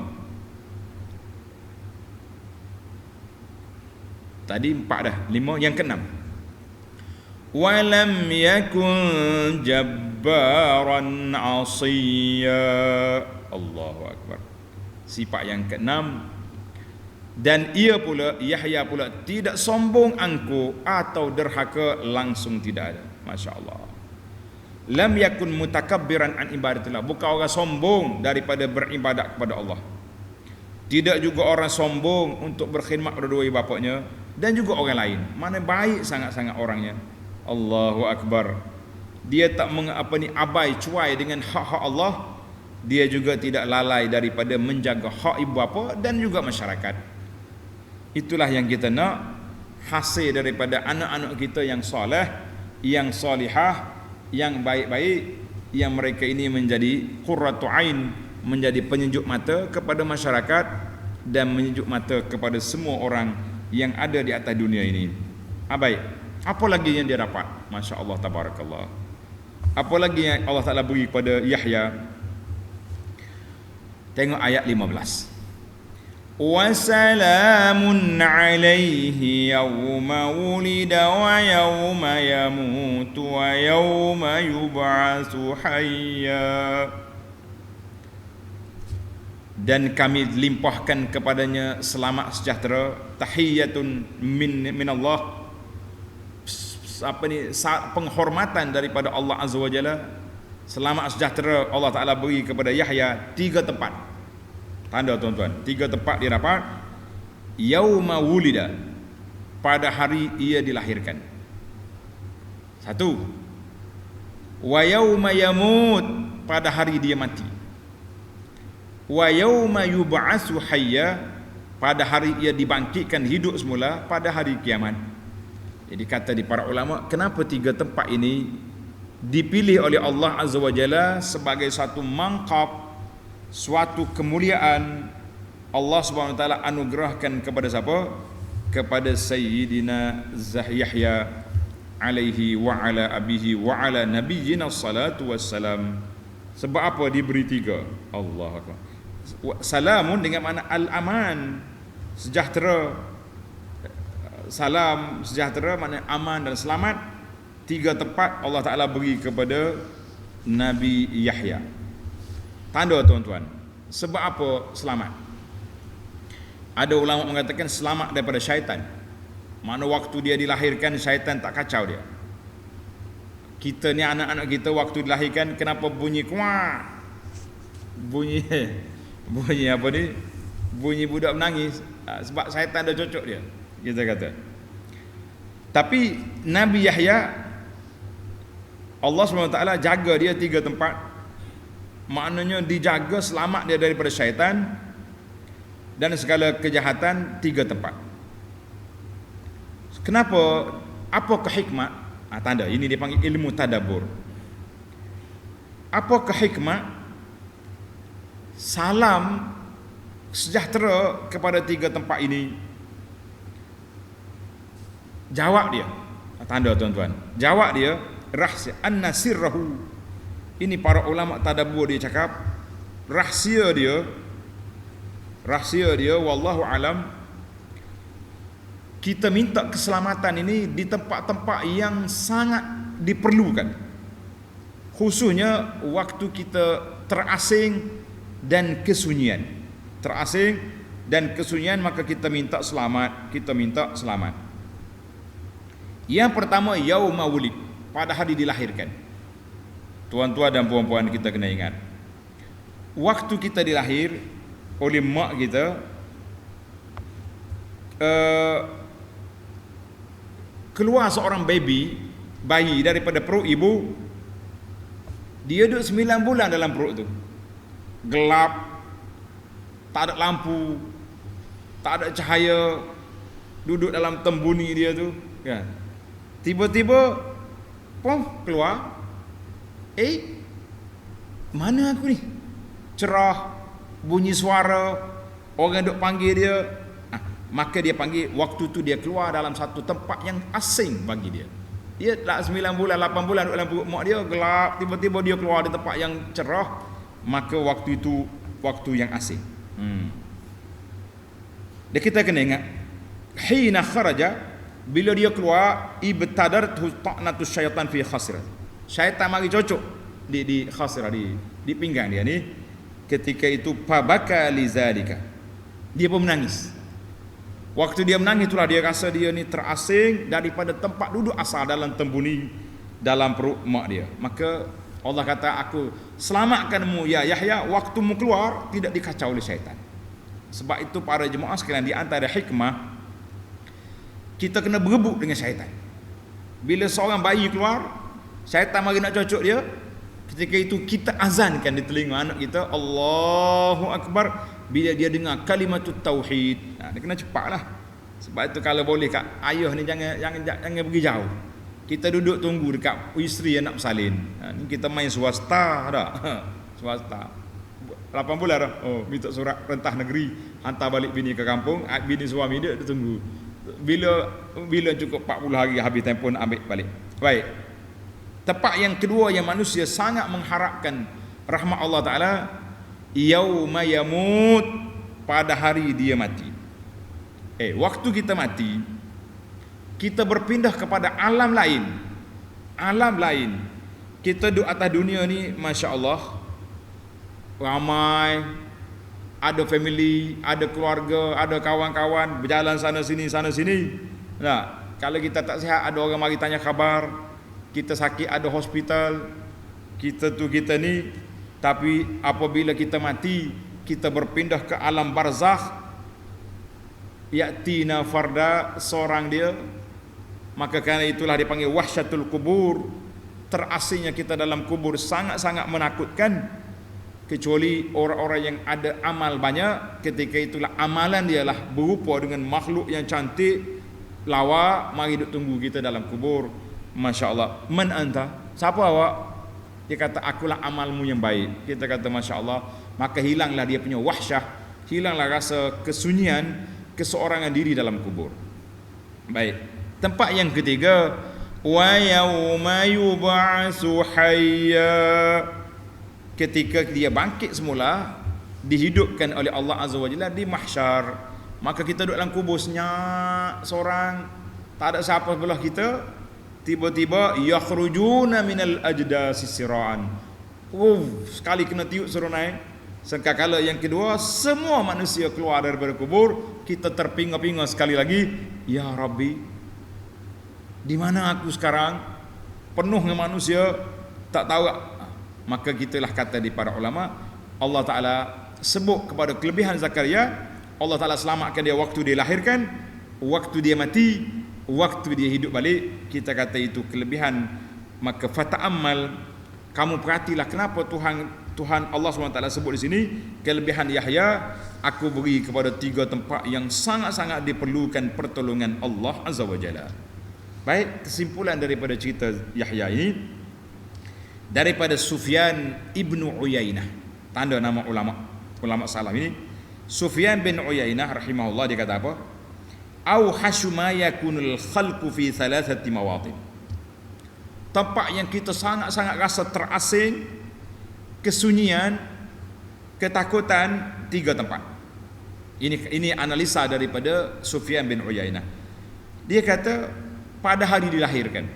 tadi 4 dah, 5, yang keenam, walam yakun jabbaran asiya. Allahu akbar. Sifat yang keenam, Dan ia pula Yahya pula tidak sombong angkuh atau derhaka, langsung tidak ada. Masya-Allah. Lam yakun mutakabbiran an ibadatillah, bukan orang sombong daripada beribadat kepada Allah. Tidak juga orang sombong untuk berkhidmat kepada dua bapaknya dan juga orang lain. Mana baik sangat-sangat orangnya. Allahu akbar. Dia tak abai cuai dengan hak-hak Allah. Dia juga tidak lalai daripada menjaga hak ibu bapa dan juga masyarakat. Itulah yang kita nak, hasil daripada anak-anak kita yang soleh, yang solihah, yang baik-baik, yang mereka ini menjadi qurratu ain, menjadi penyejuk mata kepada masyarakat dan menyejuk mata kepada semua orang yang ada di atas dunia ini. Baik, apa lagi yang dia dapat? Masya Allah, tabarakallah. Apa lagi yang Allah Ta'ala beri kepada Yahya? Tengok ayat 15. وَسَلَامٌ عَلَيْهِ يَوْمَ وُلِدَ وَيَوْمَ يَمُوتُ وَيَوْمَ يُبْعَثُ حَيًّا. Dan kami limpahkan kepadanya selamat sejahtera, tahiyatun min Allah, penghormatan daripada Allah Azza wa Jalla. Selamat sejahtera Allah Ta'ala beri kepada Yahya 3 tempat. Tanda tuan-tuan, 3 tempat dia dapat. Yauma wulida, pada hari ia dilahirkan. 1. Wa yauma yamut, pada hari dia mati. Wa yauma yub'atsu hayya, pada hari ia dibangkitkan hidup semula, pada hari kiamat. Jadi kata di para ulama, kenapa 3 tempat ini dipilih oleh Allah Azza wa Jalla sebagai satu mangkab, suatu kemuliaan Allah Subhanahu wa taala anugerahkan kepada siapa? Kepada Sayyidina Yahya alaihi wa ala abihi wa ala nabiyyina salatu wassalam. Sebab apa diberi 3? Allah Akbar. Salamun dengan makna al-aman, sejahtera. Salam, sejahtera makna aman dan selamat. 3 tempat Allah Ta'ala beri kepada Nabi Yahya. Tanda tuan-tuan, sebab apa selamat? Ada ulama mengatakan selamat daripada syaitan. Mana waktu dia dilahirkan, syaitan tak kacau dia. Kita ni anak-anak kita waktu dilahirkan, kenapa bunyi kuat? Bunyi apa ni? Bunyi budak menangis, sebab syaitan dah cocok dia, kita kata. Tapi Nabi Yahya, Allah SWT jaga dia 3 tempat. Maknanya dijaga, selamat dia daripada syaitan dan segala kejahatan, 3 tempat. Kenapa? Apakah hikmat? Tanda ini dia panggil ilmu tadabbur. Apakah hikmat salam sejahtera kepada 3 tempat ini? Jawab dia. Tanda tuan-tuan. Jawab dia, rahsia anna sirrahu. Ini para ulama tadabbur dia cakap, rahsia dia wallahu alam, kita minta keselamatan ini di tempat-tempat yang sangat diperlukan, khususnya waktu kita terasing dan kesunyian. Terasing dan kesunyian, maka kita minta selamat. Yang pertama, yauma wulid, pada hari dilahirkan. Tuan-tuan dan puan-puan, kita kena ingat, waktu kita dilahir oleh mak kita, keluar seorang bayi daripada perut ibu, dia duduk 9 bulan dalam perut tu. Gelap, tak ada lampu, tak ada cahaya, duduk dalam tembuni dia tu kan. Tiba-tiba keluar, mana aku ni? Cerah, bunyi suara, orang duk panggil dia. Maka dia panggil, waktu tu dia keluar dalam satu tempat yang asing bagi dia. Dia dah 9 bulan, 8 bulan duduk dalam perut mak dia, gelap, tiba-tiba dia keluar di tempat yang cerah. Maka waktu itu waktu yang asing. Dan kita kena ingat, hina kharaja, bila dia keluar, ibtadartu ta'natus syaitan fi khasirah. Syaitan mari cocok di khasirah, di pinggang dia ni. Ketika itu fabaka lizalika, dia pun menangis. Waktu dia menangis itulah dia rasa dia ni terasing daripada tempat duduk asal dalam tembuni dalam perut mak dia. Maka Allah kata, aku selamatkanmu ya Yahya, waktumu keluar tidak dikacau oleh syaitan. Sebab itu para jemaah sekalian, di antara hikmah kita kena berebut dengan syaitan. Bila seorang bayi keluar, syaitan mari nak cocok dia, ketika itu kita azankan di telinga anak kita Allahu Akbar. Bila dia dengar kalimatut tauhid, dia kena cepatlah. Sebab itu kalau boleh kat ayah ni jangan pergi jauh. Kita duduk tunggu dekat isteri yang nak bersalin. Ni kita main swasta dah. Swasta. 8 bulan dah. Oh, minta surat perintah negeri, hantar balik bini ke kampung, bini suami dia tunggu. Bila cukup 40 hari habis tempoh nak ambil balik. Baik. Tempat yang kedua yang manusia sangat mengharapkan rahmat Allah Taala, yauma yamut, pada hari dia mati. Waktu kita mati, kita berpindah kepada alam lain. Alam lain. Kita duduk atas dunia ni, Masya Allah, ramai, ada family, ada keluarga, ada kawan-kawan, berjalan sana sini. Nah, kalau kita tak sihat, ada orang mari tanya khabar. Kita sakit, ada hospital. Kita ni. Tapi apabila kita mati, kita berpindah ke alam barzakh. Ya'tina farda, seorang dia. Maka kerana itulah dipanggil wahsyatul kubur. Terasingnya kita dalam kubur sangat-sangat menakutkan. Kecuali orang-orang yang ada amal banyak, ketika itulah amalan dia lah berupa dengan makhluk yang cantik, lawa, mari duk tunggu kita dalam kubur. Masya Allah. Man anta? Siapa awak? Dia kata, akulah amalmu yang baik. Kita kata, Masya Allah. Maka hilanglah dia punya wahsyah, hilanglah rasa kesunyian, keseorangan diri dalam kubur. Baik. Tempat yang ketiga, wa yauma yub'atsu hayya, ketika dia bangkit semula, dihidupkan oleh Allah Azza wa Jalla di mahsyar. Maka kita duduk dalam kubur senyap seorang, tak ada siapa sebelah kita. Tiba-tiba yakhrujuna minal ajdasi siraan. Sekali kena tiup suruh naik. Sekali yang kedua, semua manusia keluar daripada kubur. Kita terpinga-pinga sekali lagi, ya Rabbi, di mana aku sekarang? Penuh dengan manusia, tak tahu. Maka kitalah kata di para ulama, Allah Ta'ala sebut kepada kelebihan Zakaria. Allah Ta'ala selamatkan dia waktu dia lahirkan, waktu dia mati, waktu dia hidup balik. Kita kata itu kelebihan. Maka fata'ammal, kamu perhatilah kenapa Tuhan Allah SWT sebut di sini kelebihan Yahya. Aku beri kepada 3 tempat yang sangat-sangat diperlukan pertolongan Allah Azza wa Jalla. Baik, kesimpulan daripada cerita Yahya ini daripada Sufyan ibnu Uyainah, tanda nama ulama salam ini. Sufyan bin Uyainah rahimahullah, dia kata apa? Au hasuma yakunul khalqu fi 3 mawatin. Tempat yang kita sangat-sangat rasa terasing, kesunyian, ketakutan, 3 tempat. Ini analisa daripada Sufyan bin Uyainah. Dia kata pada hari dilahirkan,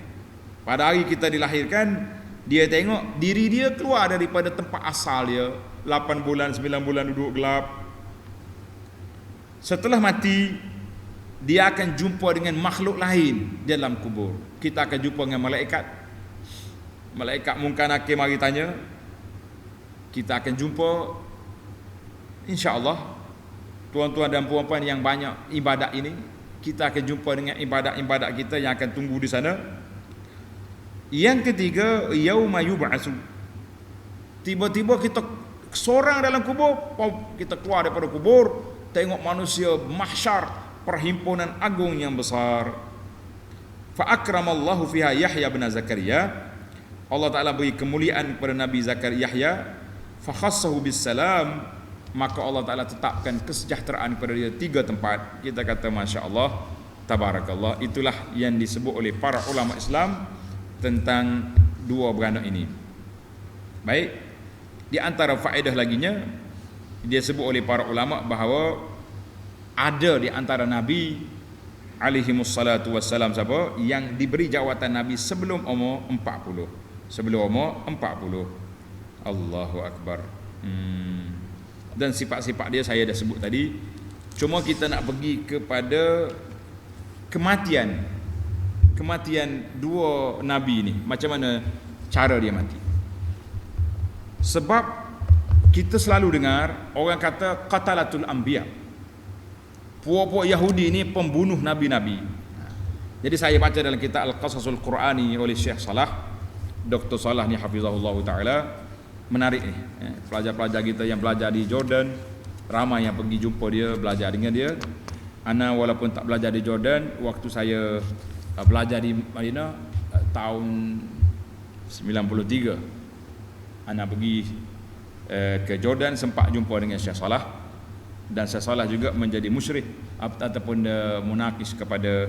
pada hari kita dilahirkan, dia tengok diri dia keluar daripada tempat asal dia. 8 bulan, 9 bulan duduk gelap. Setelah mati, dia akan jumpa dengan makhluk lain dalam kubur. Kita akan jumpa dengan malaikat. Malaikat Munkar Nakir mari tanya. Kita akan jumpa, insya-Allah, tuan-tuan dan puan-puan yang banyak ibadat ini, kita akan jumpa dengan ibadat-ibadat kita yang akan tunggu di sana. Yang ketiga, yauma yub'atsu. Tiba-tiba kita seorang dalam kubur, kita keluar daripada kubur, tengok manusia mahsyar, perhimpunan agung yang besar. Fa akramallahu fiha Yahya bin Zakaria. Allah Taala beri kemuliaan kepada Nabi Zakaria Yahya. Fa khassahu bis salam. Maka Allah Taala tetapkan kesejahteraan kepada dia 3 tempat. Kita kata masya-Allah, tabarakallah. Itulah yang disebut oleh para ulama Islam tentang 2 beranak ini. Baik, di antara faedah laginya, dia sebut oleh para ulama bahawa ada di antara Nabi alaihimussalatu wassalam siapa yang diberi jawatan Nabi sebelum umur 40. Sebelum umur 40. Allahu Akbar. Dan sifat-sifat dia saya dah sebut tadi. Cuma kita nak pergi kepada kematian dua nabi ni, macam mana cara dia mati. Sebab kita selalu dengar orang kata qatalatul anbiya, puak-puak Yahudi ni pembunuh nabi-nabi. Jadi saya baca dalam kitab Al-Qasasul Qur'ani oleh Syekh Salah, Dr. Salah ni hafizahullah taala, menarik ni. Pelajar-pelajar kita yang belajar di Jordan, ramai yang pergi jumpa dia, belajar dengan dia. Ana walaupun tak belajar di Jordan, waktu saya belajar di Madinah tahun 93, ana pergi ke Jordan, sempat jumpa dengan Syekh Salah, dan Syekh Salah juga menjadi musyrik ataupun munakis kepada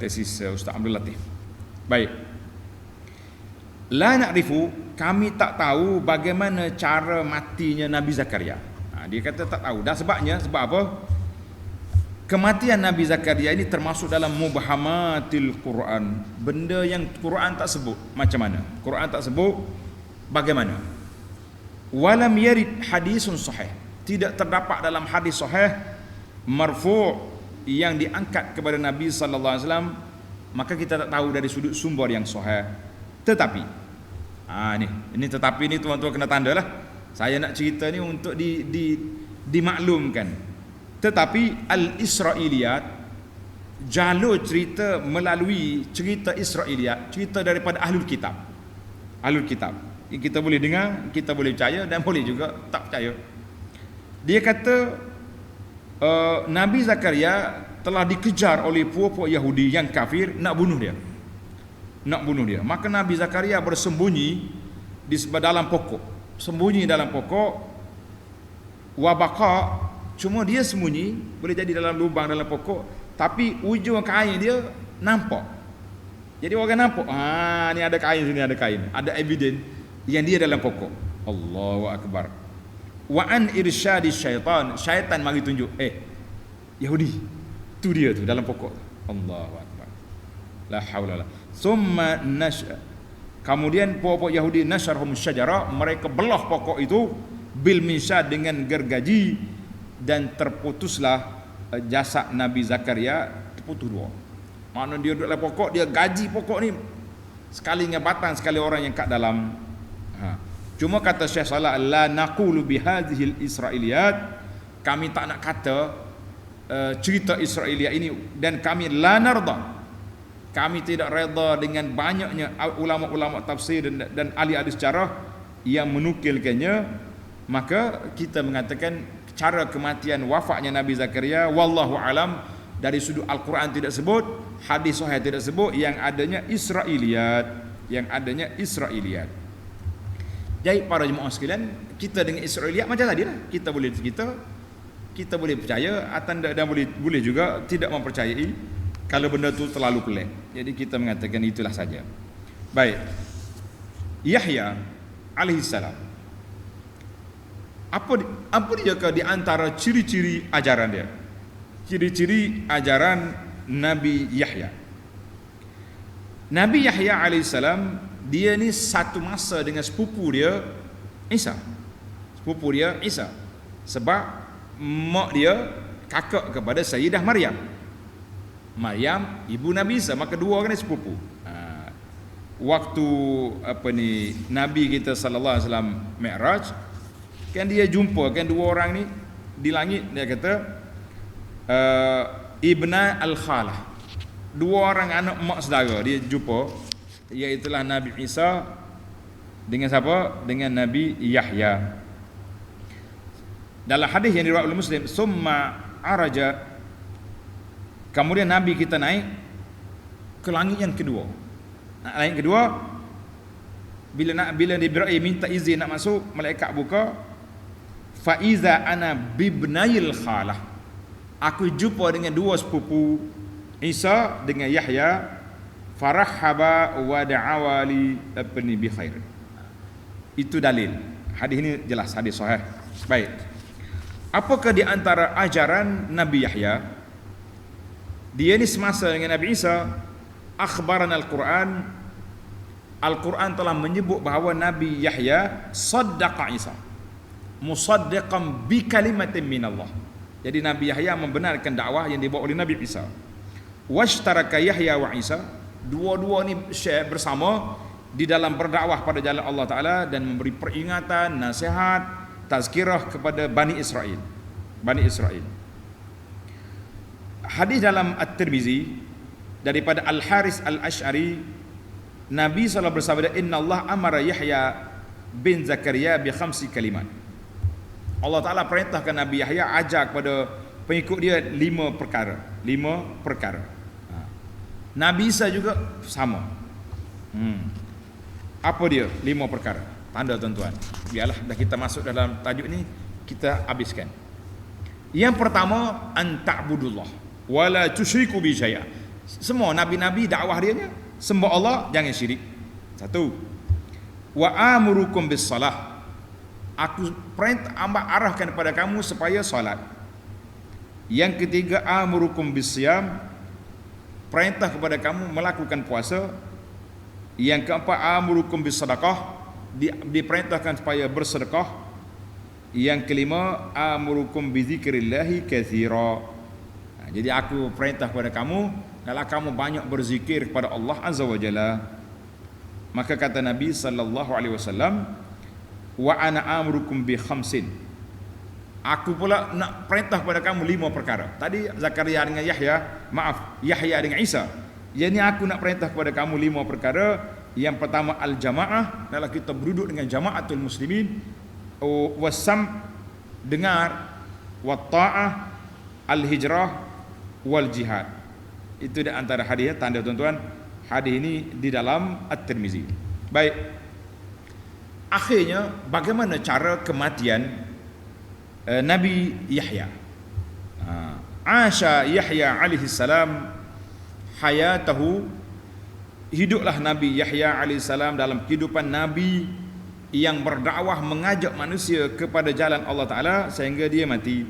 tesis Ustaz Abdul Latif. Baik, la na'rifu, kami tak tahu bagaimana cara matinya Nabi Zakaria. Dia kata tak tahu. Dan sebab apa? Kematian Nabi Zakaria ini termasuk dalam mubhamatil Quran, benda yang Quran tak sebut. Macam mana? Quran tak sebut bagaimana? Walam yarid hadisun sahih, tidak terdapat dalam hadis sahih marfu' yang diangkat kepada Nabi sallallahu alaihi wasallam, maka kita tak tahu dari sudut sumber yang sahih. Tetapi ini tetapi ni tuan-tuan kena tanda lah. Saya nak cerita ni untuk dimaklumkan. Tetapi al-Israiliyat, jalur cerita melalui cerita Israiliyat, cerita daripada Ahlul Kitab. Ahlul Kitab, kita boleh dengar, kita boleh percaya dan boleh juga tak percaya. Dia kata Nabi Zakaria telah dikejar oleh puak-puak Yahudi yang kafir, nak bunuh dia. Maka Nabi Zakaria bersembunyi di dalam pokok. Sembunyi dalam pokok. Wabaka, cuma dia sembunyi, boleh jadi dalam lubang dalam pokok, tapi ujung kain dia nampak. Jadi orang nampak, ni ada kain sini, ada kain, ada evidence yang dia dalam pokok. Allahu akbar. Wa an irsyadi syaitan, syaitan mari tunjuk, Yahudi, tu dia tu dalam pokok. Allahu akbar. La haula la. Summa kemudian puak-puak Yahudi nasyarhum syajara, mereka belah pokok itu bil misyad dengan gergaji, dan terputuslah jasad Nabi Zakaria, terputus dua. Maknanya dia duduk dalam pokok, dia gaji pokok ni, sekali dengan batang, sekali orang yang kat dalam. Cuma kata Syekh Salah, la naqulu bihadhil israiliyat, kami tak nak kata cerita Israiliyat ini, dan kami la narda, kami tidak reda dengan banyaknya ulama-ulama tafsir dan ahli-ahli sejarah yang menukilkannya. Maka kita mengatakan cara kematian wafatnya Nabi Zakaria, wallahu alam, dari sudut Al-Quran tidak sebut, hadis sahih tidak sebut, yang adanya Israiliyat. Jadi para jemaah sekalian, kita dengan Israiliyat macam tadi lah, kita boleh percaya dan boleh juga tidak mempercayai kalau benda tu terlalu pelik. Jadi kita mengatakan itulah saja. Baik, Yahya alaihissalam, apa dia ke di antara ciri-ciri ajaran dia? Ciri-ciri ajaran Nabi Yahya. Nabi Yahya alaihissalam, dia ni satu masa dengan sepupu dia Isa. Sebab mak dia kakak kepada Sayyidah Maryam, ibu Nabi Isa, maka dua orang ni sepupu. Waktu Nabi kita sallallahu alaihi wasallam Mi'raj, kan dia jumpa kan dua orang ni di langit. Dia kata ibna al-khalah, dua orang anak mak saudara dia jumpa, iaitulah Nabi Isa dengan siapa? Dengan Nabi Yahya. Dalam hadis yang diriwayatkan oleh Muslim, summa araja, kemudian Nabi kita naik ke langit yang kedua. Langit kedua, bila Jibril minta izin nak masuk, malaikat buka. Fa iza ana bibnail khalah, aku jumpa dengan dua sepupu Isa dengan Yahya. Farahaba wa da'awali bi khair. Itu dalil. Hadis ini jelas, hadis sahih. Baik, apakah di antara ajaran Nabi Yahya? Dia ni semasa dengan Nabi Isa, akhbaran Al-Quran, Al-Quran telah menyebut bahawa Nabi Yahya saddaqa Isa, musaddiqan bi kalimatin minallah. Jadi Nabi Yahya membenarkan dakwah yang dibawa oleh Nabi Isa. Washtaraka Yahya wa Isa, dua-dua ni share bersama di dalam berdakwah pada jalan Allah Ta'ala dan memberi peringatan, nasihat, tazkirah kepada Bani Israel. Bani Israel. Hadis dalam At-Tirmizi daripada Al-Haris Al-Ash'ari, Nabi SAW bersabda, Inna Allah amara Yahya bin Zakaria bi khamsi kalimat. Allah Ta'ala perintahkan Nabi Yahya ajar kepada pengikut dia 5 perkara. 5 perkara. Nabi Isa juga sama. Apa dia 5 perkara? Tanda tuan-tuan. Biarlah dah kita masuk dalam tajuk ni, kita habiskan. Yang pertama, an ta'budullah wala tusyriku bi syai'a. Semua nabi-nabi dakwah dia sembah Allah, jangan syirik. Satu. Wa amurukum bis salah. Aku perintah arahkan kepada kamu supaya salat. Yang ketiga, amurukum bis siyam. Perintah kepada kamu melakukan puasa. Yang keempat, amurukum bis sedekah. Diperintahkan supaya bersedekah. Yang kelima, amurukum bi zikrillahi katsira. Jadi aku perintah kepada kamu, kalau kamu banyak berzikir kepada Allah Azza wa Jalla. Maka kata Nabi sallallahu alaihi wasallam, wa ana amurukum bi khamsin. Aku pula nak perintah kepada kamu 5 perkara. Tadi Zakaria dengan Yahya dengan Isa. Jadi aku nak perintah kepada kamu 5 perkara. Yang pertama, al-jamaah, adalah kita berduduk dengan jamaatul muslimin, wasam, dengar, wa ta'ah, al-hijrah, wal jihad. Itu di antara hadis, tanda tuan-tuan, hadis ini di dalam At-Tirmizi. Baik. Akhirnya, bagaimana cara kematian Nabi Yahya? Asya Yahya alaihi salam hayatahu, hiduplah Nabi Yahya alaihi salam dalam kehidupan Nabi yang berdakwah mengajak manusia kepada jalan Allah Ta'ala sehingga dia mati.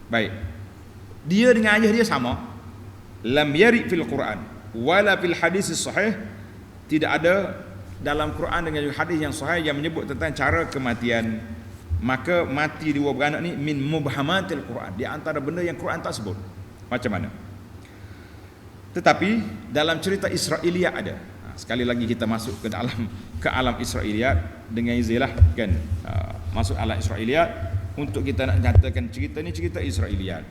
Baik. Dia dengan ayah dia sama. Lam yari fil Quran wala fil hadis sahih. Tidak ada dalam Quran dengan hadis yang sahih yang menyebut tentang cara kematian. Maka mati dua beranak ni min mubhamatil Quran, di antara benda yang Quran tak sebut. Macam mana? Tetapi dalam cerita Israiliyat ada. Sekali lagi kita masuk ke alam Israiliyat dengan izilah kan. Masuk alam Israiliyat untuk kita nak nyatakan cerita ni cerita Israiliyat.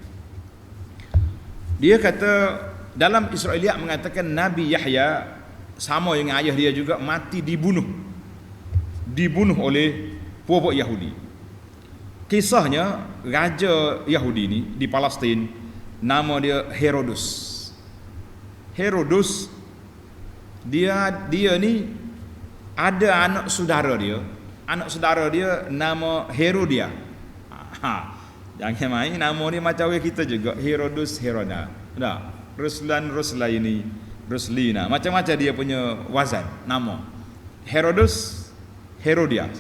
Dia kata dalam Israiliyat mengatakan Nabi Yahya sama dengan ayah dia juga mati dibunuh oleh puak Yahudi. Kisahnya raja Yahudi ni di Palestin, nama dia Herodus. Herodus dia ni ada anak saudara dia nama Herodia. Jangan main nama ni macam kita juga, Herodus, Heroda. Dah, Ruslaini, Ruslina. Macam-macam dia punya wazan nama. Herodus, Herodia.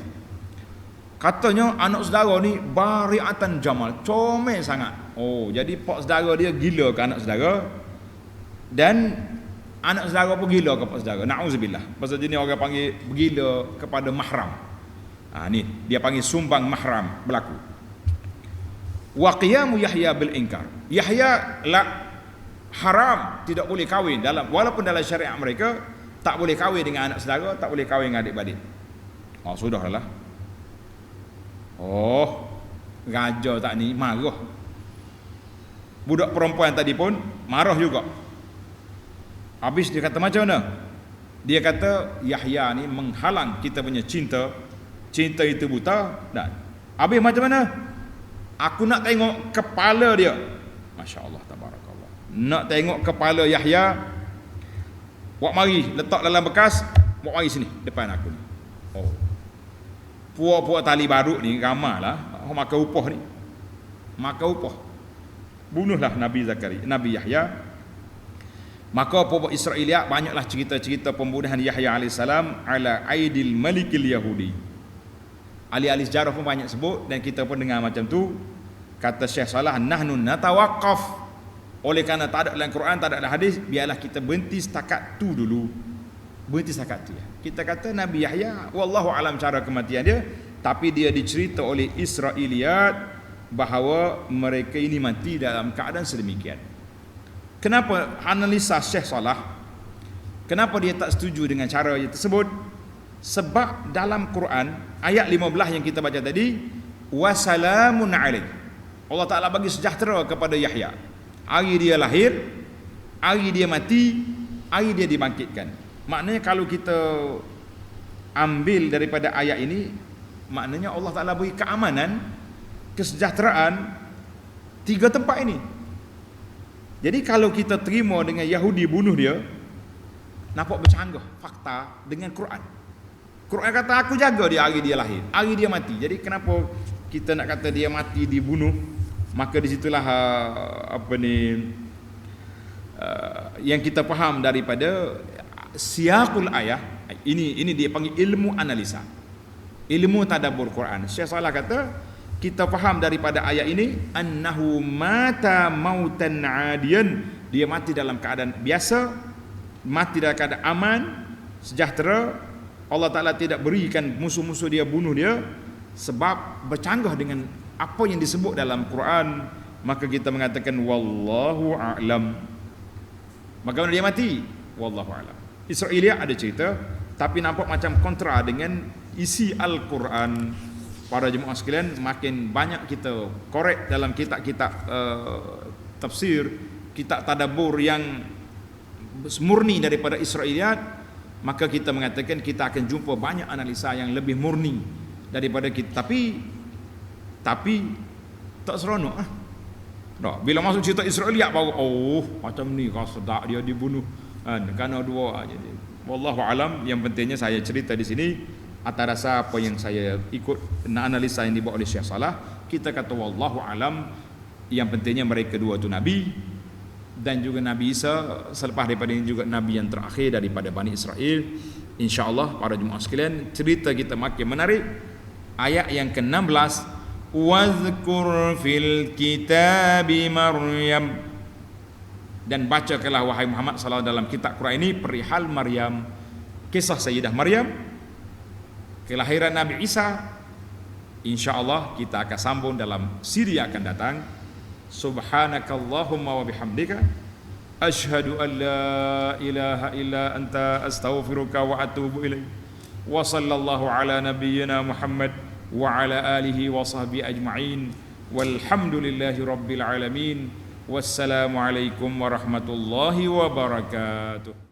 Katanya anak saudara ni bariatan jamal, comel sangat. Oh, jadi pak saudara dia gila ke anak saudara, dan anak saudara pun gila ke pak saudara. Nauzubillah. Pasal jenis orang panggil gila kepada mahram. Ni dia panggil sumbang mahram berlaku. Wa qiyamu Yahya bil inkar. Yahya haram, tidak boleh kahwin dalam, walaupun dalam syariat mereka tak boleh kahwin dengan anak saudara, tak boleh kahwin dengan adik-beradik. Sudahlah. Raja tak ni marah. Budak perempuan tadi pun marah juga. Habis dia kata macam mana? Dia kata Yahya ni menghalang kita punya cinta itu buta. Dan habis macam mana? Aku nak tengok kepala dia. Masya Allah, tabarakallah. Nak tengok kepala Yahya. Wak mari letak dalam bekas, wak mari sini depan aku ni. Puak-puak tali baruk ni ramailah makan upah ni. Makan upah. Bunuhlah Nabi Yahya. Maka puak Israiliyat banyaklah cerita-cerita pembunuhan Yahya alaihissalam ala aidil malikil Yahudi. Ahli-ahli sejarah pun banyak sebut dan kita pun dengar macam tu. Kata Syekh Salah, nahnu natawaqqaf. Oleh kerana tak ada dalam Quran, tak ada dalam hadis, biarlah kita berhenti setakat tu dulu. Berhenti setakat tu ya. Kita kata Nabi Yahya wallahu alam cara kematian dia, tapi dia dicerita oleh Israiliyat bahawa mereka ini mati dalam keadaan sedemikian. Kenapa analisa Syekh Salah, kenapa dia tak setuju dengan cara tersebut? Sebab dalam Quran ayat 15 yang kita baca tadi, wasalamun alaih, Allah Ta'ala bagi sejahtera kepada Yahya. Hari dia lahir, hari dia mati, hari dia dibangkitkan. Maknanya kalau kita ambil daripada ayat ini, maknanya Allah Ta'ala beri keamanan, kesejahteraan 3 tempat ini. Jadi kalau kita terima dengan Yahudi bunuh dia, nampak bercanggah fakta dengan Quran. Quran kata aku jaga dia hari dia lahir, hari dia mati. Jadi kenapa kita nak kata dia mati dibunuh? Maka disitulah yang kita faham daripada siaqul ayah. Ini dia panggil ilmu analisa, ilmu tadabbur Quran. Syekh Salah kata kita faham daripada ayat ini annahu mata mautan adiyan, dia mati dalam keadaan biasa, mati dalam keadaan aman, sejahtera. Allah Ta'ala tidak berikan musuh-musuh dia bunuh dia sebab bercanggah dengan apa yang disebut dalam Quran. Maka kita mengatakan wallahu a'lam. Bagaimana dia mati? Wallahu a'lam. Israiliyah ada cerita, tapi nampak macam kontra dengan isi Al-Quran. Para jemaah sekalian, makin banyak kita korek dalam kitab-kitab tafsir, kitab tadabbur yang murni daripada Israiliyat, maka kita mengatakan kita akan jumpa banyak analisa yang lebih murni daripada kita. Tapi tak seronok ah. Nah, bila masuk cerita Israiliyat baru macam ni kau sedak dia dibunuh kan, kerana dua aja. Wallahu alam. Yang pentingnya saya cerita di sini atas dasar apa yang saya ikut analisa yang dibuat oleh Syekh Salah. Kita kata wallahu alam, yang pentingnya mereka dua tu nabi, dan juga Nabi Isa selepas daripada ini juga nabi yang terakhir daripada Bani Israel. InsyaAllah para jemaah sekalian, cerita kita makin menarik. Ayat yang ke-16, wazkur fil kitabi Maryam, dan bacakanlah wahai Muhammad sallallahu dalam kitab Quran ini perihal Maryam, kisah Sayyidah Maryam, kelahiran Nabi Isa. InsyaAllah kita akan sambung dalam siri akan datang. Subhanakallahumma wa bihamdika asyhadu an la ilaha illa anta astaghfiruka wa atubu ilaik. Wa sallallahu ala nabiyyina Muhammad wa ala alihi wa sahbihi ajma'in. Walhamdulillahi rabbil alamin. Wassalamu alaikum warahmatullahi wabarakatuh.